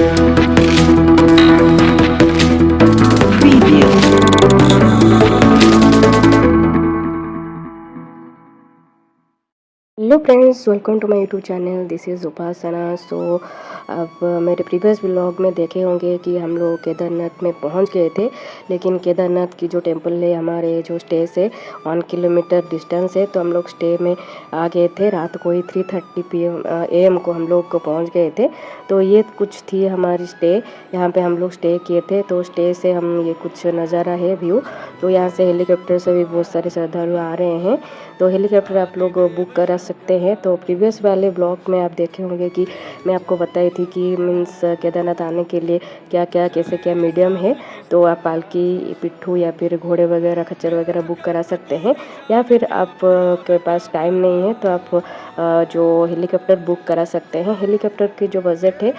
Hello friends, welcome to my YouTube channel. This is Upasana. So अब मेरे previous vlog में देखे होंगे कि हम लोग केदारनाथ में पहुंच गए थे, लेकिन केदारनाथ की जो टेंपल है हमारे जो स्टे से 1 किलोमीटर डिस्टेंस है, तो हम लोग स्टे में आ गए थे। रात को ही 3:30 AM को हम लोग पहुंच गए थे। तो ये कुछ थी हमारी स्टे, यहाँ पे हम लोग स्टे किए थे। तो स्टे से हम ये कुछ नज़ारा है व्यू। तो यहाँ से हेलीकॉप्टर से भी बहुत सारे श्रद्धालु आ रहे हैं, तो हेलीकॉप्टर आप लोग बुक करा सकते हैं। तो प्रीवियस वाले ब्लॉग में आप देखे होंगे कि मैं आपको बताई थी कि मीन्स केदारनाथ आने के लिए क्या क्या कैसे क्या मीडियम है। तो आप पालकी, पिट्ठू या फिर घोड़े वगैरह, खच्चर वगैरह बुक करा सकते हैं, या फिर आप के पास टाइम नहीं है तो आप जो हेलीकॉप्टर बुक करा सकते हैं। हेलीकॉप्टर की जो बजट है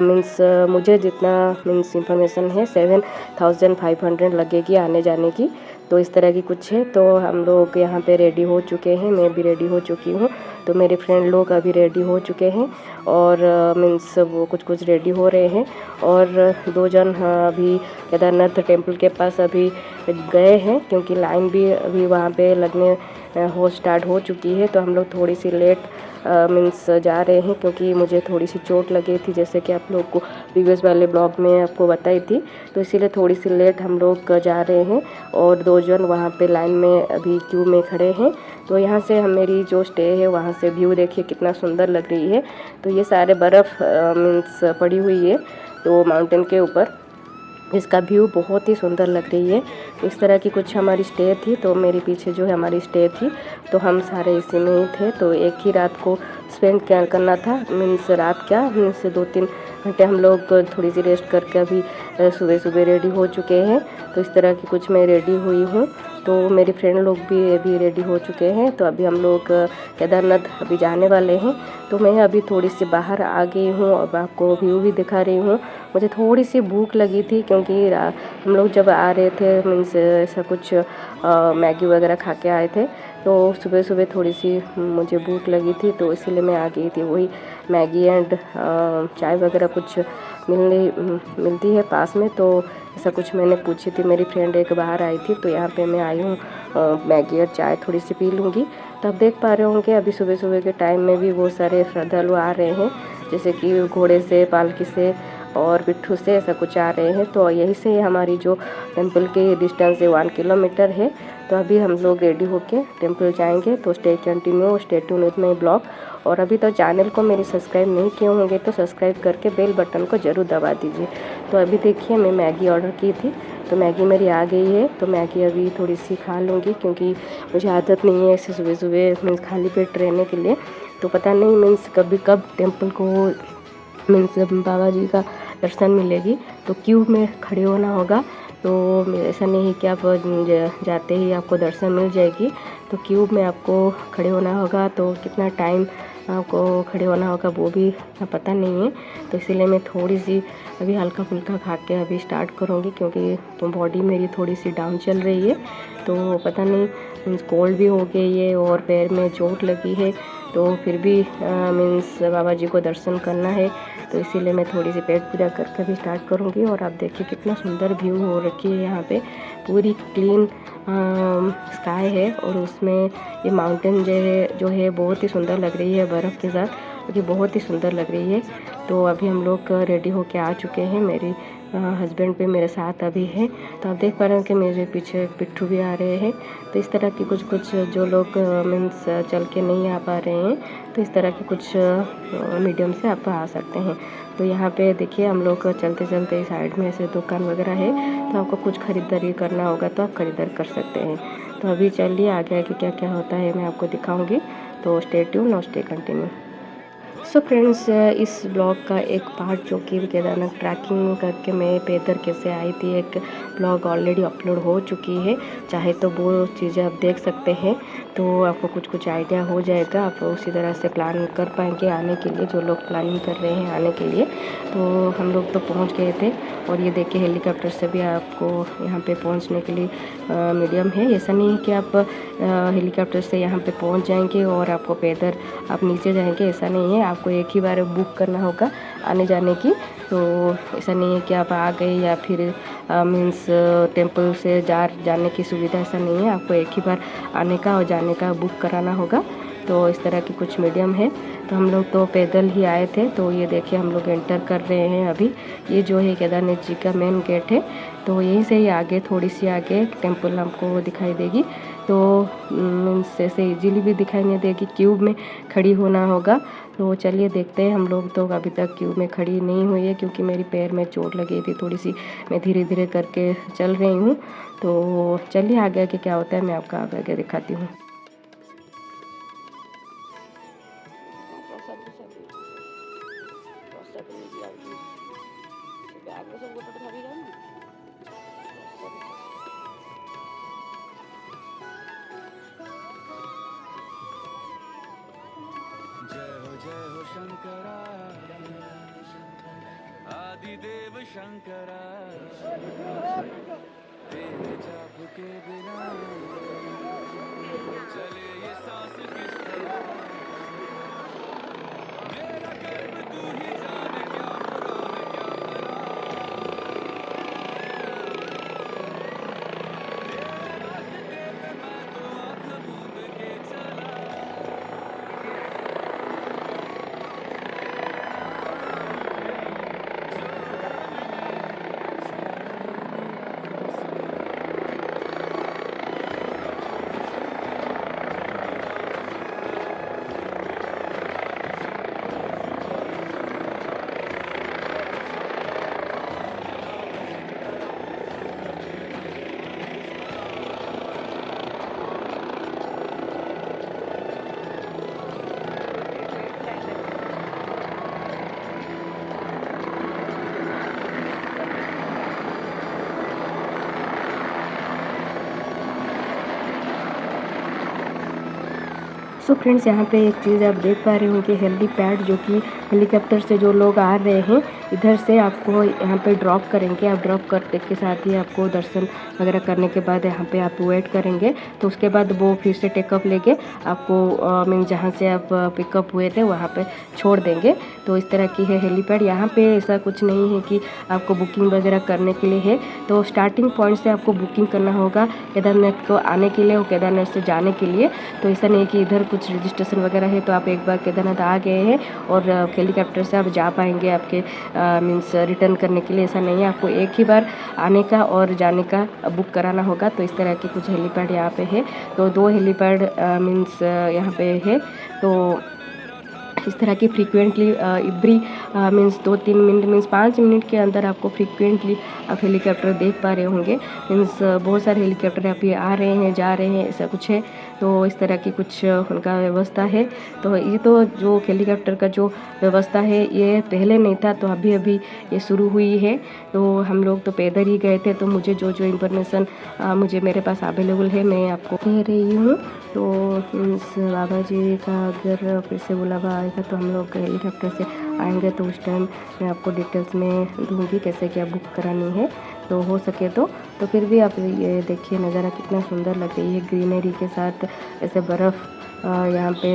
मीन्स मुझे जितना मीन्स इंफॉर्मेशन है 7,500 लगेगी आने जाने की। तो इस तरह की कुछ है। तो हम लोग यहाँ पे रेडी हो चुके हैं, मैं भी रेडी हो चुकी हूँ। तो मेरे फ्रेंड लोग अभी रेडी हो चुके हैं और मीन्स वो कुछ कुछ रेडी हो रहे हैं। और 2 जन अभी केदारनाथ टेम्पल के पास अभी गए हैं, क्योंकि लाइन भी अभी वहाँ पे लगने स्टार्ट हो चुकी है। तो हम लोग थोड़ी सी लेट मीन्स जा रहे हैं, क्योंकि मुझे थोड़ी सी चोट लगी थी, जैसे कि आप लोग को प्रीवियस वाले ब्लॉग में आपको बताई थी। तो इसीलिए थोड़ी सी लेट हम लोग जा रहे हैं और 2 जन वहाँ पे लाइन में अभी क्यू में खड़े हैं। तो यहाँ से हम मेरी जो स्टे है वहाँ से व्यू देखिए कितना सुंदर लग रही है। तो ये सारे बर्फ़ मीन्स पड़ी हुई है तो माउंटेन के ऊपर, इसका व्यू बहुत ही सुंदर लग रही है। तो इस तरह की कुछ हमारी स्टे थी। तो मेरे पीछे जो है हमारी स्टे थी, तो हम सारे इसी में ही थे। तो एक ही रात को स्पेंड क्या करना था, मीन्स रात क्या मीन्स 2-3 घंटे हम लोग थोड़ी सी रेस्ट करके अभी सुबह सुबह रेडी हो चुके हैं। तो इस तरह की कुछ मैं रेडी हुई हूँ। तो मेरे फ्रेंड लोग भी अभी रेडी हो चुके हैं। तो अभी हम लोग केदारनाथ अभी जाने वाले हैं। तो मैं अभी थोड़ी सी बाहर आ गई हूँ, अब आपको व्यू भी दिखा रही हूँ। मुझे थोड़ी सी भूख लगी थी, क्योंकि हम लोग जब आ रहे थे मीन्स ऐसा कुछ मैगी वगैरह खा के आए थे। तो सुबह सुबह थोड़ी सी मुझे भूख लगी थी, तो इसीलिए मैं आ गई थी। वही मैगी एंड चाय वगैरह कुछ मिलती है पास में, तो ऐसा कुछ मैंने पूछी थी। मेरी फ्रेंड एक बाहर आई थी, तो यहाँ पे मैं आई हूँ मैगी और चाय थोड़ी सी पी लूँगी। तो आप देख पा रहे होंगे अभी सुबह सुबह के टाइम में भी बहुत सारे श्रद्धालु आ रहे हैं, जैसे कि घोड़े से, पालकी से और पिट्ठू से, ऐसा कुछ आ रहे हैं। तो यहीं से हमारी जो टेंपल की डिस्टेंस है 1 किलोमीटर है। तो अभी हम लोग रेडी होके टेंपल जाएंगे। तो stay continue, stay tune with my blog. और अभी तो चैनल को मेरी सब्सक्राइब नहीं किए होंगे तो सब्सक्राइब करके बेल बटन को ज़रूर दबा दीजिए। तो अभी देखिए मैं मैगी ऑर्डर की थी, तो मैगी मेरी आ गई है। तो मैगी अभी थोड़ी सी खा लूँगी, क्योंकि मुझे आदत नहीं है ऐसे सुबह सुबह मीन्स खाली पेट रहने के लिए। तो पता नहीं मीन्स कभी कब टेंपल को मीन्स बाबा जी का दर्शन मिलेगी, तो क्यू में खड़े होना होगा। तो ऐसा नहीं है कि आप जाते ही आपको दर्शन मिल जाएगी, तो क्यू में आपको खड़े होना होगा। तो कितना टाइम आपको खड़े होना होगा वो भी पता नहीं है। तो इसीलिए मैं थोड़ी सी अभी हल्का फुल्का खा के अभी स्टार्ट करूँगी, क्योंकि बॉडी मेरी थोड़ी सी डाउन चल रही है। तो पता नहीं मीन्स कोल्ड भी हो गई है और पैर में चोट लगी है। तो फिर भी मीन्स बाबा जी को दर्शन करना है, तो इसीलिए मैं थोड़ी सी पेट पूजा करके भी स्टार्ट करूँगी। और आप देखिए कितना सुंदर व्यू हो रखी है यहाँ पे, पूरी क्लीन स्काई है। और उसमें ये माउंटेन जो है बहुत ही सुंदर लग रही है बर्फ़ के साथ, क्योंकि बहुत ही सुंदर लग रही है। तो अभी हम लोग रेडी होके आ चुके हैं। मेरी हस्बैंड भी मेरे साथ अभी है। तो आप देख पा रहे हैं कि मेरे पीछे पिट्ठू भी आ रहे हैं। तो इस तरह की कुछ कुछ जो लोग मीन्स चल के नहीं आ पा रहे हैं, तो इस तरह के कुछ मीडियम से आप आ सकते हैं। तो यहाँ पे देखिए हम लोग चलते चलते साइड में ऐसे दुकान वगैरह है, तो आपको कुछ ख़रीदारी करना होगा तो आप ख़रीदार कर सकते हैं। तो अभी चलिए आगे आगे क्या क्या होता है मैं आपको दिखाऊंगी। तो स्टे ट्यून और स्टे कंटिन्यू। सो फ्रेंड्स, इस ब्लॉग का एक पार्ट जो कि केदारनाथ ट्रैकिंग करके मैं पैदल कैसे आई थी, एक ब्लॉग ऑलरेडी अपलोड हो चुकी है। चाहे तो वो चीज़ें आप देख सकते हैं, तो आपको कुछ कुछ आइडिया हो जाएगा। आप उसी तरह से प्लान कर पाएंगे आने के लिए, जो लोग प्लानिंग कर रहे हैं आने के लिए। तो हम लोग तो पहुंच गए थे, और ये देखिए हेलीकॉप्टर से भी आपको यहाँ पे पहुँचने के लिए मीडियम है। ऐसा नहीं है कि आप हेलीकॉप्टर से यहाँ पे पहुँच जाएंगे और आपको पैदल आप नीचे जाएंगे, ऐसा नहीं है। आपको एक ही बार बुक करना होगा आने जाने की। तो ऐसा नहीं है कि आप आ गए या फिर मीन्स टेंपल से जाने की सुविधा ऐसा नहीं है, आपको एक ही बार आने का और जाने का बुक कराना होगा। तो इस तरह की कुछ मीडियम है। तो हम लोग तो पैदल ही आए थे। तो ये देखिए हम लोग एंटर कर रहे हैं अभी। ये जो है केदारनाथ जी का मेन गेट है। तो यहीं से ही आगे थोड़ी सी आगे टेंपल हमको दिखाई देगी। तो मीन्स ऐसे इजीली भी दिखाई नहीं देगी, क्यूब में खड़ी होना होगा। तो चलिए देखते हैं। हम लोग तो अभी तक क्यूब में खड़ी नहीं हुई है क्योंकि मेरी पैर में चोट लगी थी थोड़ी सी। मैं धीरे धीरे करके चल रही हूँ। तो चलिए आगे आगे क्या होता है मैं आपको आगे आगे दिखाती हूँ। जय हो शंकरा आदिदेव शंकरा, तेरे जाप के बिना चले ये सांस किस तरह। मेरा कर्म तू ही जाने, क्या बुरा है क्या भला। तेरे रास्ते पे मैं तो आँख मूंद के चला। सो फ्रेंड्स, यहाँ पे एक चीज़ आप देख पा रहे होंगे, हेलीपैड, जो कि हेलीकॉप्टर से जो लोग आ रहे हैं इधर से आपको यहाँ पे ड्रॉप करेंगे। आप ड्रॉप करने के साथ ही आपको दर्शन वगैरह करने के बाद यहाँ पे आप वेट करेंगे। तो उसके बाद वो फिर से टेकअप लेके आपको मीन जहाँ से आप पिकअप हुए थे वहाँ पे छोड़ देंगे। तो इस तरह की है हेलीपैड। यहाँ पे ऐसा कुछ नहीं है कि आपको बुकिंग वगैरह करने के लिए है। तो स्टार्टिंग पॉइंट से आपको बुकिंग करना होगा केदारनाथ को आने के लिए और केदारनाथ से जाने के लिए। तो ऐसा नहीं कि इधर कुछ रजिस्ट्रेशन वगैरह है तो आप एक बार केदारनाथ आ गए हैं और हेलीकॉप्टर से आप जा पाएंगे आपके मीन्स रिटर्न करने के लिए। ऐसा नहीं है, आपको एक ही बार आने का और जाने का बुक कराना होगा। तो इस तरह के कुछ हेलीपैड यहाँ पे है। तो 2 हेलीपैड मीन्स यहाँ पे है। तो इस तरह की frequently every means 2-3 minute means 5 minute के अंदर आपको फ्रीक्वेंटली आप हेलीकॉप्टर देख पा रहे होंगे। मीन्स बहुत सारे हेलीकॉप्टर अभी आ रहे हैं जा रहे हैं, ऐसा कुछ है। तो इस तरह की कुछ उनका व्यवस्था है। तो ये तो जो हेलीकॉप्टर का जो व्यवस्था है ये पहले नहीं था, तो अभी अभी ये शुरू हुई है। तो हम लोग तो पैदल ही गए थे। तो मुझे जो जो इन्फॉर्मेशन मुझे मेरे पास अवेलेबल है मैं आपको कह रही हूँ। तो मीन्स बाबा जी का अगर फिर से बुलावा आएगा तो हम लोग हेलीकॉप्टर से आएंगे तो उस टाइम मैं आपको डिटेल्स में दूँगी कैसे क्या बुक करानी है। तो हो सके तो फिर भी आप ये देखिए नज़ारा कितना सुंदर लग रही है, ग्रीनरी के साथ ऐसे बर्फ़ यहाँ पे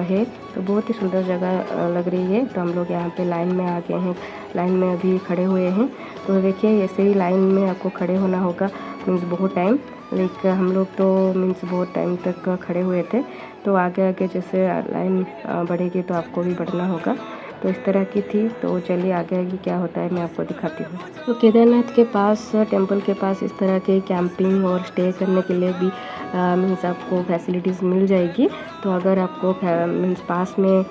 है। तो बहुत ही सुंदर जगह लग रही है। तो हम लोग यहाँ पे लाइन में आ गए हैं, लाइन में अभी खड़े हुए हैं। तो देखिए ऐसे ही लाइन में आपको खड़े होना होगा मीन्स बहुत टाइम। लेकिन हम लोग तो मीन्स बहुत टाइम तक खड़े हुए थे। तो आगे आगे जैसे लाइन बढ़ेगी तो आपको भी बढ़ना होगा। तो इस तरह की थी। तो चलिए आगे आगे क्या होता है मैं आपको दिखाती हूँ। तो केदारनाथ के पास टेंपल के पास इस तरह के कैंपिंग और स्टे करने के लिए भी मीन्स आपको फैसिलिटीज़ मिल जाएगी। तो अगर आपको मीन्स पास में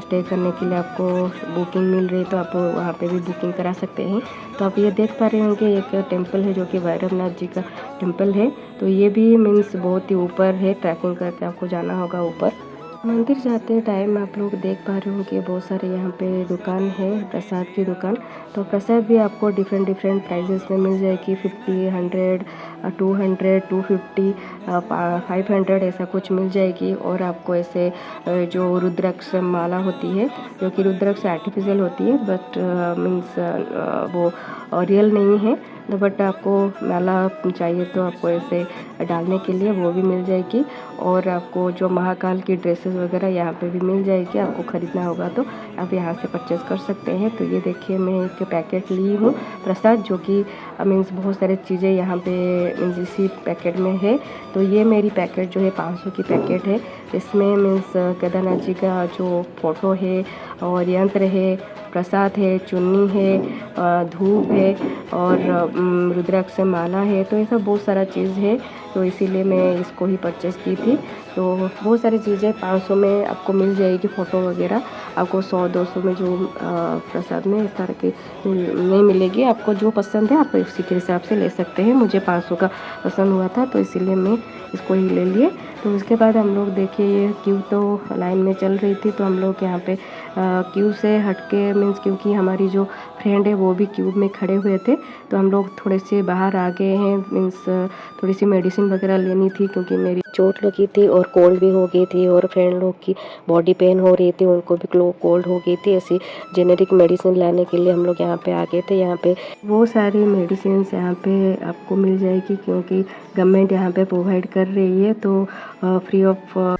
स्टे करने के लिए आपको बुकिंग मिल रही है तो आप वहाँ पे भी बुकिंग करा सकते हैं। तो आप ये देख पा रहे होंगे एक टेंपल है जो कि भैरवनाथ जी का टेंपल है। तो ये भी मीन्स बहुत ही ऊपर है, ट्रैकिंग करके आपको जाना होगा ऊपर। मंदिर जाते टाइम आप लोग देख पा रहे हो कि बहुत सारे यहाँ पे दुकान है, प्रसाद की दुकान। तो प्रसाद भी आपको डिफरेंट प्राइजेस में मिल जाएगी। 50, 100, 200, 250, 500 ऐसा कुछ मिल जाएगी। और आपको ऐसे जो रुद्राक्ष माला होती है जो कि रुद्राक्ष आर्टिफिशियल होती है बट मीन्स वो रियल नहीं है। बट आपको माला चाहिए तो आपको ऐसे डालने के लिए वो भी मिल जाएगी। और आपको जो महाकाल की ड्रेसेस वगैरह यहाँ पे भी मिल जाएगी, आपको ख़रीदना होगा तो आप यहाँ से परचेज़ कर सकते हैं। तो ये देखिए मैं एक पैकेट ली हूँ प्रसाद, जो कि मीन्स बहुत सारी चीज़ें यहाँ पे मीन्स इसी पैकेट में है। तो ये मेरी पैकेट जो है 500 की पैकेट है। इसमें मीन्स केदारनाथ जी का जो फ़ोटो है और यंत्र है, प्रसाद है, चुन्नी है, धूप है और रुद्राक्ष माला है। तो ये सब बहुत सारा चीज़ है, तो इसीलिए मैं इसको ही परचेज़ की थी। तो बहुत सारी चीज़ें 500 में आपको मिल जाएगी, फ़ोटो वगैरह आपको 100-200 में जो प्रसाद में इस तरह की नहीं मिलेगी। आपको जो पसंद है आप उसी के हिसाब से ले सकते हैं। मुझे 500 का पसंद हुआ था तो इसीलिए मैं इसको ही ले लिए। तो उसके बाद हम लोग देखिए ये क्यू तो लाइन में चल रही थी, तो हम लोग यहाँ पे क्यू से हट के मीन्स क्योंकि हमारी जो फ्रेंड है वो भी क्यू में खड़े हुए थे, तो हम लोग थोड़े से बाहर आ गए हैं। मीन्स थोड़ी सी मेडिसिन वगैरह लेनी थी क्योंकि मेरी चोट लगी थी और कोल्ड भी हो गई थी, और फ्रेंड लोग की बॉडी पेन हो रही थी, उनको भी कोल्ड हो गई थी। ऐसी जेनेरिक मेडिसिन लाने के लिए हम लोग यहाँ पे आ गए थे। यहाँ पे वो सारी मेडिसिन यहाँ पे आपको मिल जाएगी क्योंकि गवर्नमेंट यहाँ पे प्रोवाइड कर रही है, तो फ्री ऑफ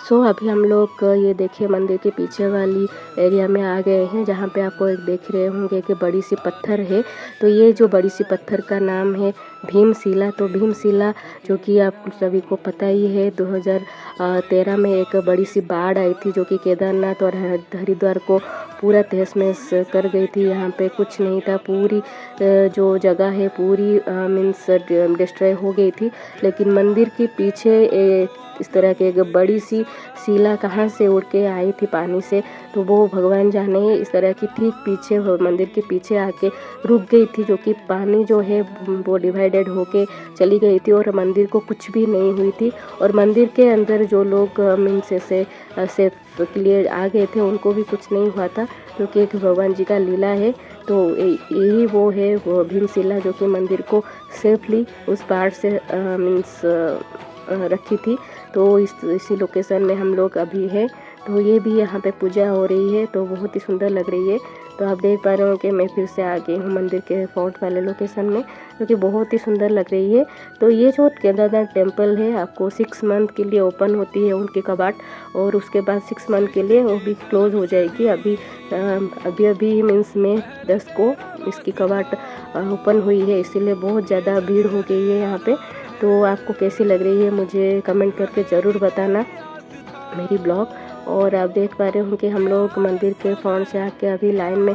सो अभी हम लोग ये देखिए मंदिर के पीछे वाली एरिया में आ गए हैं, जहाँ पे आपको एक देख रहे होंगे कि बड़ी सी पत्थर है। तो ये जो बड़ी सी पत्थर का नाम है भीमशिला। तो भीमशिला जो कि आप सभी को पता ही है, 2013 में एक बड़ी सी बाढ़ आई थी जो कि केदारनाथ और हरिद्वार को पूरा तहस महस कर गई थी। यहाँ पे कुछ नहीं था, पूरी जो जगह है पूरी मीन्स डिस्ट्रॉय हो गई थी। लेकिन मंदिर के पीछे इस तरह की एक बड़ी सी शिला कहाँ से उड़ के आई थी पानी से, तो वो भगवान जाने। इस तरह की ठीक पीछे मंदिर के पीछे आके रुक गई थी, जो कि पानी जो है वो डिवाइडेड होके चली गई थी और मंदिर को कुछ भी नहीं हुई थी। और मंदिर के अंदर जो लोग मीन्स से के लिए आ गए थे उनको भी कुछ नहीं हुआ था, क्योंकि एक भगवान जी का लीला है। तो यही वो है वो भीमशिला जो कि मंदिर को सेफली उस बाढ़ से मीन्स रखी थी। तो इसी लोकेशन में हम लोग अभी हैं। तो ये भी यहाँ पे पूजा हो रही है, तो बहुत ही सुंदर लग रही है। तो आप देख पा रहे हो कि मैं फिर से आ गई हूँ मंदिर के फोर्ट वाले लोकेशन में, जो कि बहुत ही सुंदर लग रही है। तो ये जो केदारनाथ टेम्पल है आपको 6 मंथ के लिए ओपन होती है उनकी कबाट, और उसके बाद 6 मंथ के लिए वो भी क्लोज हो जाएगी। अभी मीन्स में 10 को इसकी कबाट ओपन हुई है, इसीलिए बहुत ज़्यादा भीड़ हो गई है यहाँ पे। तो आपको कैसी लग रही है मुझे कमेंट करके ज़रूर बताना मेरी ब्लॉग। और आप देख पा रहे हो कि हम लोग मंदिर के फ्रंट से आके अभी लाइन में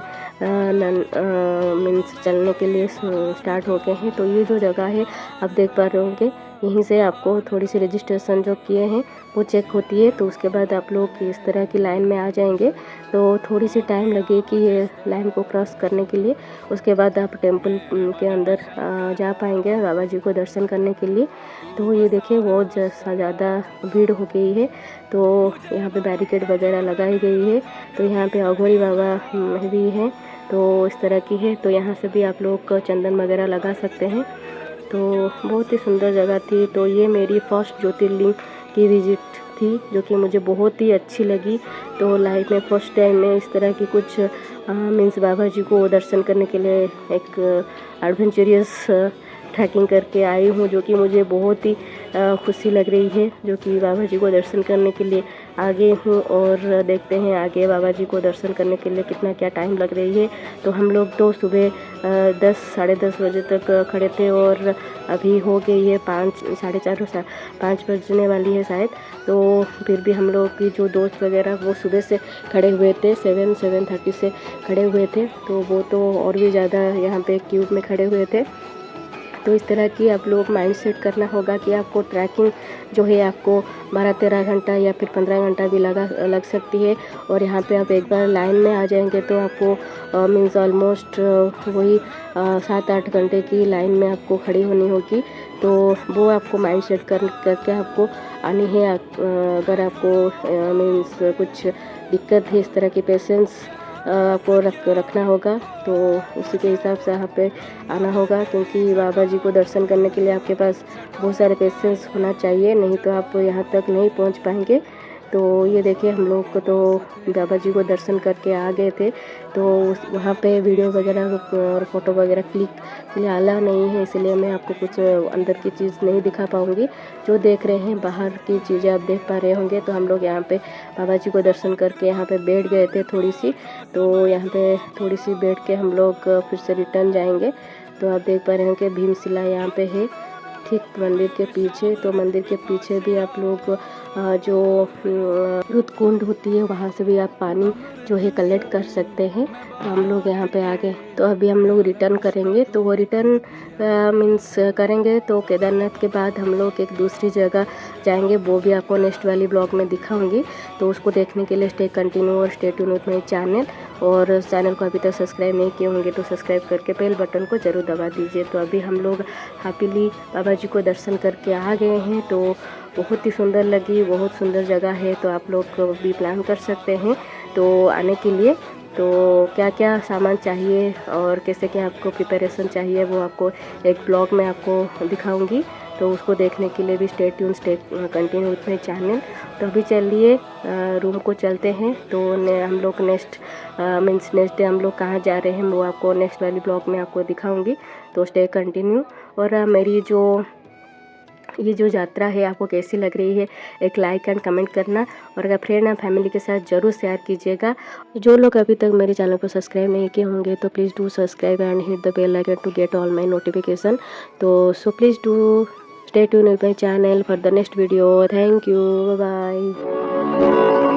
मीन्स चलने के लिए स्टार्ट हो गए हैं। तो ये जो जगह है आप देख पा रहे होंगे, यहीं से आपको थोड़ी सी रजिस्ट्रेशन जो किए हैं वो चेक होती है। तो उसके बाद आप लोग इस तरह की लाइन में आ जाएंगे। तो थोड़ी सी टाइम लगेगी ये लाइन को क्रॉस करने के लिए। उसके बाद आप टेंपल के अंदर जा पाएंगे बाबा जी को दर्शन करने के लिए। तो ये देखिए बहुत ज़्यादा भीड़ हो गई है, तो यहाँ पे बैरिकेड वगैरह लगाई गई है। तो यहाँ पे अघोरी बाबा भी हैं, तो इस तरह की है। तो यहाँ से भी आप लोग चंदन वगैरह लगा सकते हैं। तो बहुत ही सुंदर जगह थी। तो ये मेरी फर्स्ट ज्योतिर्लिंग की विज़िट थी, जो कि मुझे बहुत ही अच्छी लगी। तो लाइफ में फर्स्ट टाइम में इस तरह की कुछ मीन्स बाबा जी को दर्शन करने के लिए एक एडवेंचरियस ट्रैकिंग करके आई हूँ, जो कि मुझे बहुत ही खुशी लग रही है, जो कि बाबा जी को दर्शन करने के लिए आगे हूँ। और देखते हैं आगे बाबा जी को दर्शन करने के लिए कितना क्या टाइम लग रही है। तो हम लोग तो सुबह साढ़े 10 बजे तक खड़े थे, और अभी हो गई है 5 साढ़े 4 5 बजने वाली है शायद। तो फिर भी हम लोग की जो दोस्त वगैरह वो सुबह से खड़े हुए थे, 7:30 से खड़े हुए थे। तो वो तो और भी ज़्यादा यहाँ पे क्यूब में खड़े हुए थे। तो इस तरह की आप लोग माइंड सेट करना होगा कि आपको ट्रैकिंग जो है आपको 12-13 घंटा या फिर 15 घंटा भी लग सकती है। और यहाँ पे आप एक बार लाइन में आ जाएंगे तो आपको मीन्स ऑलमोस्ट वही 7-8 घंटे की लाइन में आपको खड़ी होनी होगी। तो वो आपको माइंड सेट करके आपको आनी है। अगर आपको मीन्स कुछ दिक्कत है इस तरह की, पेशेंस आपको रखना होगा। तो उसी के हिसाब से यहाँ पे आना होगा, क्योंकि बाबा जी को दर्शन करने के लिए आपके पास बहुत सारे पेशेंस होना चाहिए, नहीं तो आप यहाँ तक नहीं पहुँच पाएंगे। तो ये देखिए हम लोग को तो बाबा जी को दर्शन करके आ गए थे। तो वहाँ पे वीडियो वगैरह और फ़ोटो वगैरह क्लिक के लिए अलाउ नहीं है, इसलिए मैं आपको कुछ अंदर की चीज़ नहीं दिखा पाऊँगी। जो देख रहे हैं बाहर की चीज़ें आप देख पा रहे होंगे। तो हम लोग यहाँ पे बाबा जी को दर्शन करके यहाँ पे बैठ गए थे थोड़ी सी। तो यहाँ पे थोड़ी सी बैठ के हम लोग फिर से रिटर्न जाएंगे। तो आप देख पा रहे हैं कि भीमशिला यहाँ पे है ठीक मंदिर के पीछे। तो मंदिर के पीछे भी आप लोग जो रुद्र कुंड होती है वहाँ से भी आप पानी जो है कलेक्ट कर सकते हैं। तो हम लोग यहाँ पे आ गए, तो अभी हम लोग रिटर्न करेंगे। तो वो रिटर्न मीन्स करेंगे तो केदारनाथ के बाद हम लोग एक दूसरी जगह जाएंगे, वो भी आपको नेक्स्ट वाली ब्लॉग में दिखाऊंगी। तो उसको देखने के लिए स्टे कंटिन्यू और stay tune with my channel. और चैनल को अभी तक सब्सक्राइब नहीं किए होंगे तो सब्सक्राइब करके बेल बटन को ज़रूर दबा दीजिए। तो अभी हम लोग हैप्पीली बाबा जी को दर्शन करके आ गए हैं। तो बहुत ही सुंदर लगी, बहुत सुंदर जगह है। तो आप लोग भी प्लान कर सकते हैं तो आने के लिए। तो क्या क्या सामान चाहिए और कैसे क्या आपको प्रिपरेशन चाहिए वो आपको एक ब्लॉग में आपको दिखाऊंगी। तो उसको देखने के लिए भी stay tune stay continue with my channel. तो अभी चलिए रूम को चलते हैं। तो हम लोग नेक्स्ट डे हम लोग कहाँ जा रहे हैं वो आपको नेक्स्ट वाली ब्लॉग में आपको दिखाऊंगी। तो स्टे कंटिन्यू। और मेरी जो ये जो यात्रा है आपको कैसी लग रही है, एक लाइक एंड कमेंट करना, और अगर फ्रेंड एंड फैमिली के साथ ज़रूर शेयर कीजिएगा। जो लोग अभी तक मेरे चैनल को सब्सक्राइब नहीं किए होंगे तो please do subscribe and hit the bell icon to get all my notification. तो so please do stay tuned with my channel for the next video. Thank you. Bye bye.